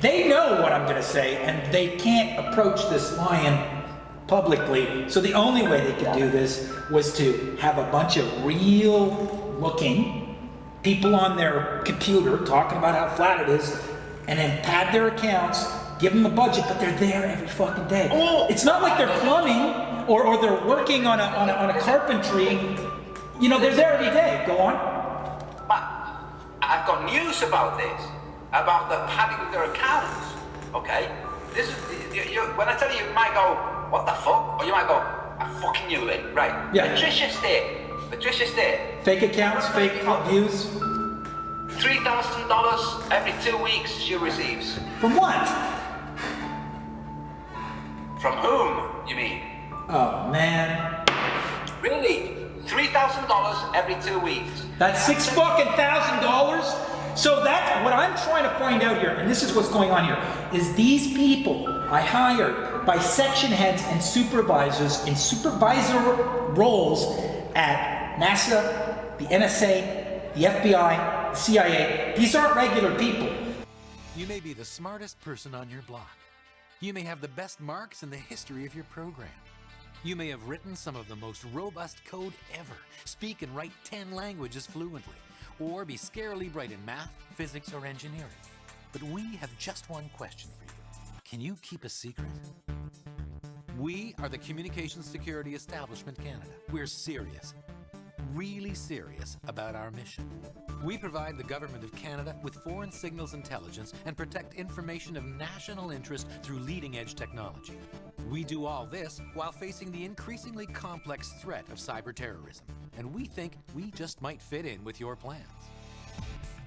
they know what I'm going to say, and they can't approach this lion publicly. So the only way they could do this was to have a bunch of real-looking people on their computer talking about how flat it is, and then pad their accounts, give them a budget, but they're there every fucking day. Oh. It's not like they're plumbing or they're working on a carpentry. You know, they're there every day. Go on. But I've got news about this, about the padding of their accounts. Okay, this is when I tell you, you might go, "What the fuck?" or you might go, "I fucking knew it." Right? Yeah. Patricia State. Fake accounts, fake views. $3,000 every 2 weeks she receives. From what? From whom, you mean? Oh man. Really? $3,000 every 2 weeks. That's $6,000. So that's what I'm trying to find out here, and this is what's going on here, is these people I hired by section heads and supervisors in supervisor roles at NASA, the NSA, the FBI, the CIA. These aren't regular people. You may be the smartest person on your block. You may have the best marks in the history of your program. You may have written some of the most robust code ever, speak and write 10 languages fluently, or be scarily bright in math, physics, or engineering. But we have just one question for you. Can you keep a secret? We are the Communications Security Establishment Canada. We're serious, really serious about our mission. We provide the Government of Canada with foreign signals intelligence and protect information of national interest through leading-edge technology. We do all this while facing the increasingly complex threat of cyber terrorism, and we think we just might fit in with your plans.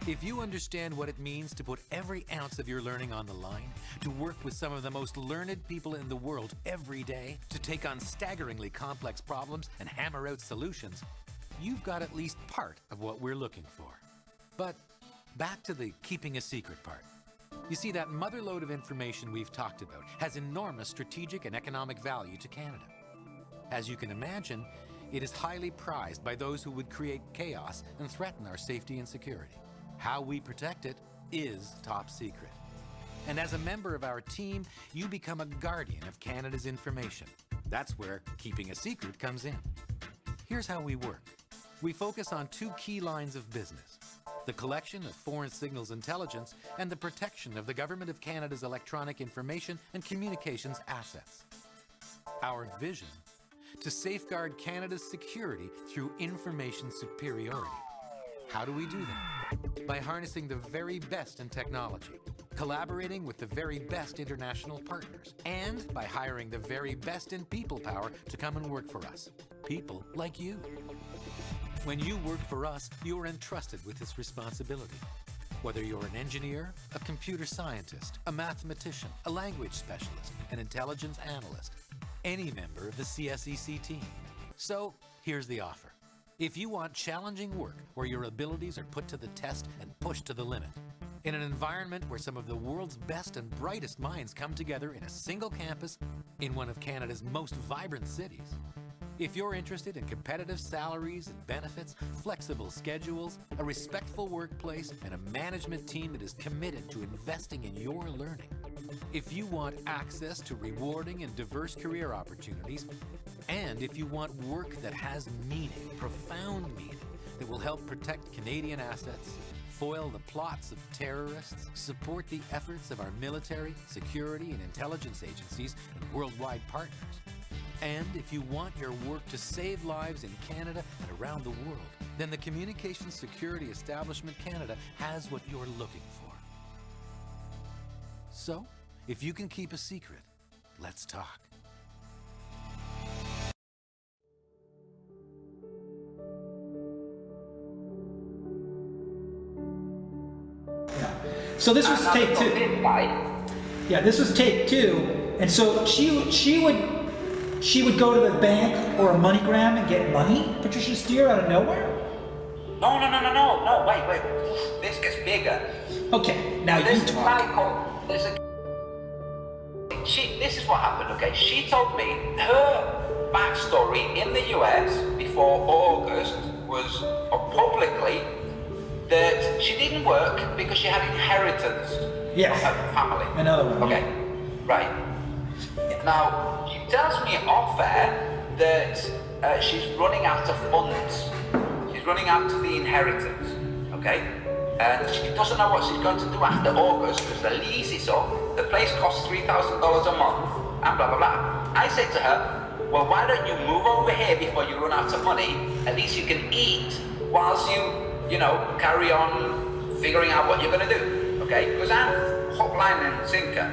If you understand what it means to put every ounce of your learning on the line, to work with some of the most learned people in the world every day, to take on staggeringly complex problems and hammer out solutions, you've got at least part of what we're looking for. But back to the keeping a secret part. You see, that motherlode of information we've talked about has enormous strategic and economic value to Canada. As you can imagine, it is highly prized by those who would create chaos and threaten our safety and security. How we protect it is top secret. And as a member of our team, you become a guardian of Canada's information. That's where keeping a secret comes in. Here's how we work. We focus on two key lines of business: the collection of foreign signals intelligence and the protection of the Government of Canada's electronic information and communications assets. Our vision: to safeguard Canada's security through information superiority. How do we do that? By harnessing the very best in technology, collaborating with the very best international partners, and by hiring the very best in people power to come and work for us. People like you. When you work for us, you are entrusted with this responsibility. Whether you're an engineer, a computer scientist, a mathematician, a language specialist, an intelligence analyst, any member of the CSEC team. So, here's the offer. If you want challenging work where your abilities are put to the test and pushed to the limit, in an environment where some of the world's best and brightest minds come together in a single campus in one of Canada's most vibrant cities, if you're interested in competitive salaries and benefits, flexible schedules, a respectful workplace, and a management team that is committed to investing in your learning, if you want access to rewarding and diverse career opportunities, and if you want work that has meaning, profound meaning, that will help protect Canadian assets, foil the plots of terrorists, support the efforts of our military, security, and intelligence agencies and worldwide partners, and if you want your work to save lives in Canada and around the world, then the Communications Security Establishment Canada has what you're looking for. So, if you can keep a secret, let's talk. So this was take two. Yeah, this was take two. And so she would go to the bank or a MoneyGram and get money, Patricia Steere, out of nowhere? No, wait. This gets bigger. Okay, now you talk. This is what happened, okay? She told me her backstory in the US before August was publicly that she didn't work because she had inheritance. Yes. Family. Another one. Okay, right. Now, she tells me off air that she's running out of funds. She's running out of the inheritance, okay? And she doesn't know what she's going to do after August because the lease is up, the place costs $3,000 a month, and blah, blah, blah. I said to her, well, why don't you move over here before you run out of money? At least you can eat whilst you know, carry on figuring out what you're going to do, okay? Because I'm hook, line, and sinker.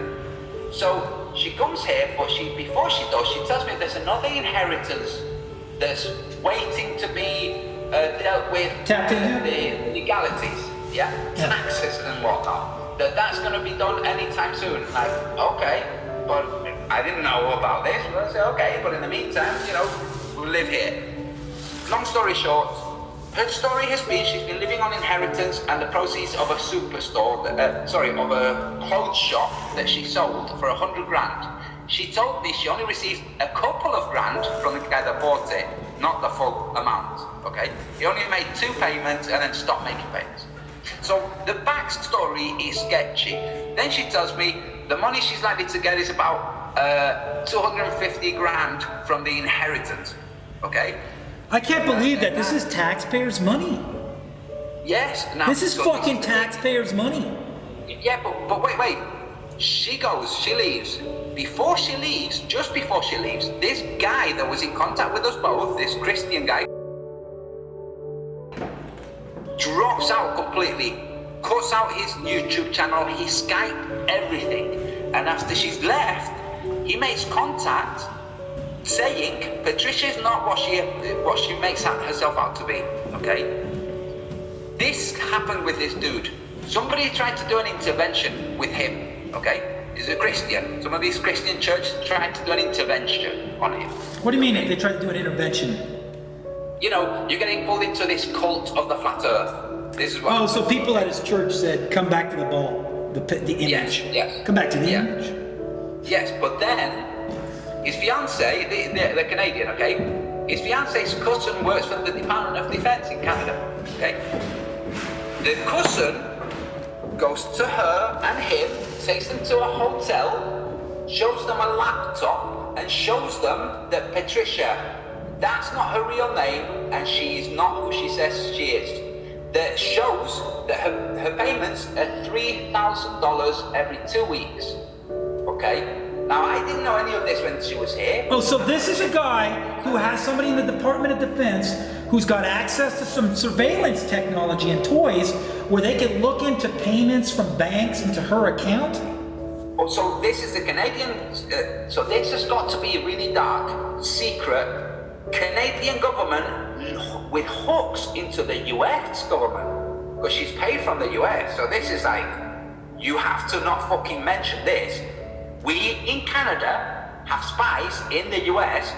So she comes here, but before she does, she tells me there's another inheritance that's waiting to be dealt with. Tapped into? The legalities, yeah? Taxes and whatnot. That's going to be done anytime soon. Like, okay, but I didn't know about this. Well, I say, okay, but in the meantime, you know, we'll live here. Long story short, her story has been she's been living on inheritance and the proceeds of a superstore, of a clothes shop that she sold for 100 grand. She told me she only received a couple of grand from the guy that bought it, not the full amount, okay? He only made 2 payments and then stopped making payments. So the backstory is sketchy. Then she tells me the money she's likely to get is about 250 grand from the inheritance, okay? I can't believe that this is taxpayers' money. Yes. Now, This is fucking taxpayers' money. Yeah, but wait. She leaves. Before she leaves, just before she leaves, this guy that was in contact with us both, this Christian guy, drops out completely, cuts out his YouTube channel, his Skype, everything. And after she's left, he makes contact saying Patricia's not what she makes herself out to be, okay? This happened with this dude. Somebody tried to do an intervention with him, okay? He's a Christian. Some of these Christian churches tried to do an intervention on him. What do you mean they tried to do an intervention? You know, you're getting pulled into this cult of the flat earth. This is what... Oh, so people at his church said, come back to the ball, the image. Yes. Come back to the image. Yes, but then his fiancée, the Canadian, okay? His fiancée's cousin works for the Department of Defense in Canada, okay? The cousin goes to her and him, takes them to a hotel, shows them a laptop, and shows them that Patricia, that's not her real name, and she is not who she says she is. That shows that her payments are $3,000 every 2 weeks, okay? Now, I didn't know any of this when she was here. Oh, so this is a guy who has somebody in the Department of Defense who's got access to some surveillance technology and toys where they can look into payments from banks into her account? Oh, so this is the Canadian, so this has got to be a really dark, secret Canadian government with hooks into the US government. Because she's paid from the US, so this is like, you have to not fucking mention this. We in Canada have spies in the US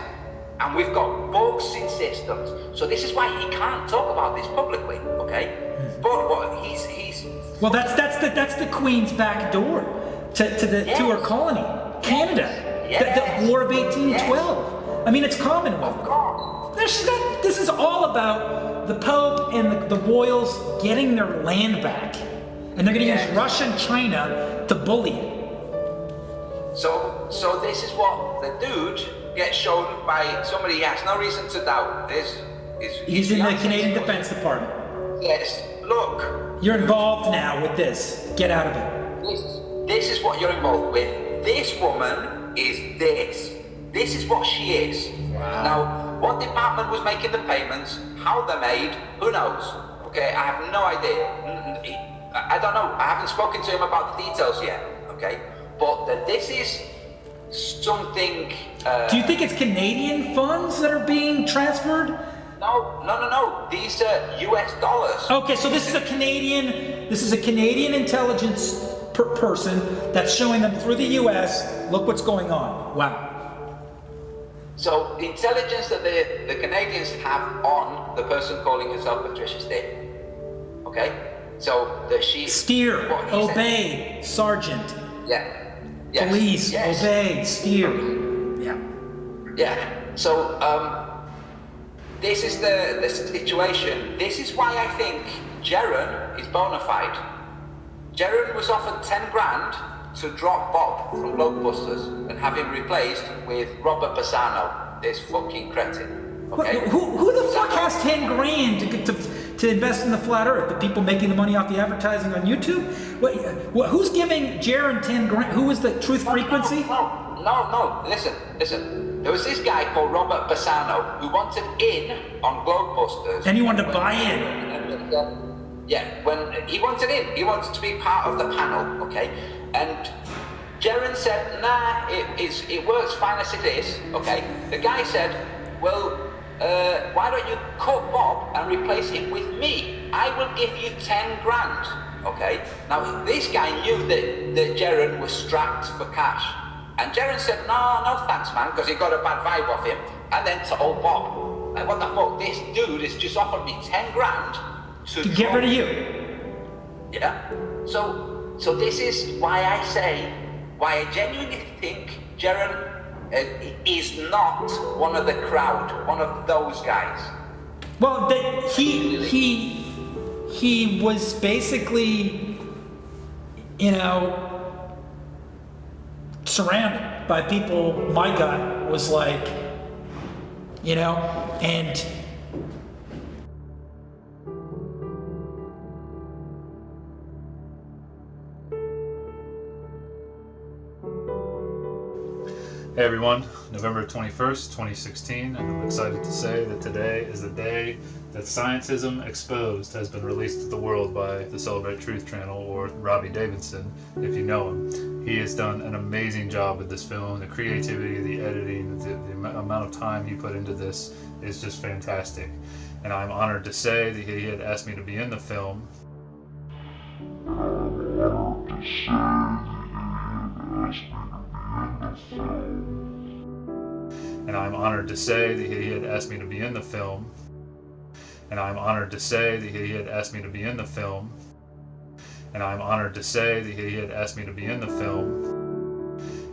and we've got bugs in systems. So this is why he can't talk about this publicly, okay? But what he's Well, that's the Queen's back door to her colony, Canada. Yes. The War of 1812. Yes. I mean, it's Commonwealth. Of course. This is all about the Pope and the royals getting their land back. And they're going to use Russia and China to bully it. So this is what the dude gets shown by somebody he has no reason to doubt. He's in the Canadian Defense Department. Yes, look. You're involved now with this. Get out of it. This is what you're involved with. This woman is this. This is what she is. Wow. Now, what department was making the payments, how they're made, who knows? Okay, I have no idea. I don't know. I haven't spoken to him about the details yet. Okay, but this is something. Do you think it's Canadian funds that are being transferred? No. These are US dollars. Okay, so this is a Canadian intelligence person that's showing them through the US, look what's going on. Wow. So the intelligence that the Canadians have on the person calling herself Patricia Steer. Okay? So that she... Steer, obey, sergeant. Yeah. Yes. Police, yes. Obey, steer. Yeah. Yeah. So, this is the situation. This is why I think Jaren is bona fide. Jaron was offered 10 grand to drop Bob from Globebusters and have him replaced with Robert Bassano, this fucking cretin. Okay? Who the fuck has 10 grand to invest in the flat earth? The people making the money off the advertising on YouTube? Who's giving Jaron 10 grand? Who was the Truth Frequency? No, listen. There was this guy called Robert Bassano who wanted in on Globebusters. And he wanted to buy in. Yeah, when he wanted in, he wanted to be part of the panel, okay? And Jaron said, nah, it works fine as it is, okay? The guy said, well, why don't you cut Bob and replace him with me? I will give you 10 grand, okay? Now, this guy knew that Jaron was strapped for cash. And Jaron said, no thanks, man, because he got a bad vibe off him. And then told Bob, like, what the fuck, this dude has just offered me 10 grand to get rid of you. Yeah. So this is why I say, why I genuinely think Jaron is not one of the crowd, one of those guys. Well, he was basically, you know, surrounded by people. My gut was like, you know, and Hey everyone, November 21st, 2016, and I'm excited to say that today is the day that Scientism Exposed has been released to the world by the Celebrate Truth channel, or Robbie Davidson, if you know him. He has done an amazing job with this film. The creativity, the editing, the amount of time he put into this is just fantastic. And I'm honored to say that he had asked me to be in the film. And I'm honored to say that he had asked me to be in the film. And I'm honored to say that he had asked me to be in the film. And I'm honored to say that he had asked me to be in the film.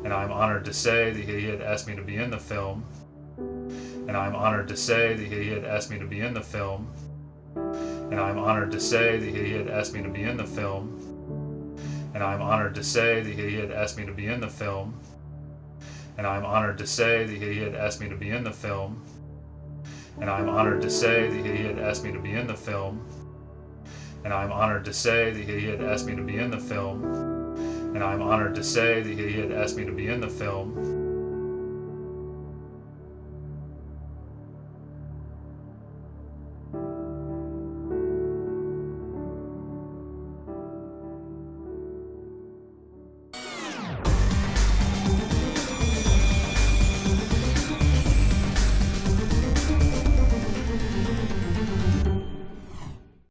And I'm honored to say that he had asked me to be in the film. And I'm honored to say that he had asked me to be in the film. And I'm honored to say that he had asked me to be in the film. And I'm honored to say that he had asked me to be in the film. And I'm honored to say that he had asked me to be in the film. And I'm honored to say that he had asked me to be in the film. And I'm honored to say that he had asked me to be in the film. And I'm honored to say that he had asked me to be in the film.